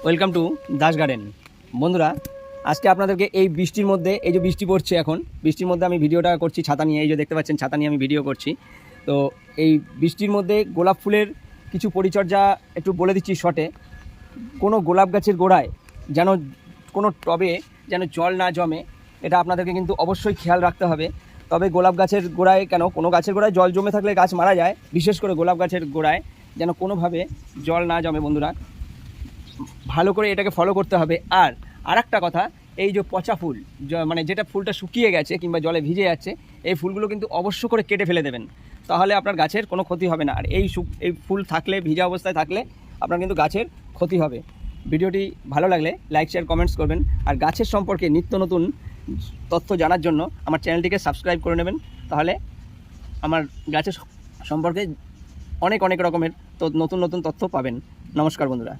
Welcome to Das garden. বন্ধুরা, আজকে আপনাদেরকে এই বৃষ্টির মধ্যে, এই যে বৃষ্টি পড়ছে এখন, বৃষ্টির মধ্যে আমি ভিডিওটা করছি ছাতা নিয়ে। এই যে দেখতে পাচ্ছেন ছাতা নিয়ে আমি ভিডিও করছি। তো এই বৃষ্টির মধ্যে গোলাপ ফুলের কিছু পরিচর্যা একটু বলে দিচ্ছি শর্টে। কোনো গোলাপ গাছের গোড়ায় যেন কোনো টবে যেন জল না জমে, এটা আপনাদেরকে কিন্তু অবশ্যই খেয়াল রাখতে হবে। তবে গোলাপ গাছের গোড়ায় কেন, কোনো গাছের গোড়ায় জল জমে থাকলে গাছ মারা যায়, বিশেষ করে গোলাপ গাছের গোড়ায় যেন কোনোভাবে জল না জমে বন্ধুরা, ভালো করে এটাকে ফলো করতে হবে। আর একটা কথা, এই যে পচা ফুল, মানে যেটা ফুলটা শুকিয়ে গেছে কিংবা জলে ভিজে যাচ্ছে, এই ফুলগুলো কিন্তু অবশ্য করে কেটে ফেলে দেবেন, তাহলে আপনার গাছের কোনো ক্ষতি হবে না। আর এই ফুল থাকলে, ভিজা অবস্থায় থাকলে আপনার কিন্তু গাছের ক্ষতি হবে। ভিডিওটি ভালো লাগলে লাইক, শেয়ার, কমেন্টস করবেন। আর গাছের সম্পর্কে নিত্য নতুন তথ্য জানার জন্য আমার চ্যানেলটিকে সাবস্ক্রাইব করে নেবেন, তাহলে আমার গাছের সম্পর্কে অনেক রকমের নতুন নতুন তথ্য পাবেন। নমস্কার বন্ধুরা।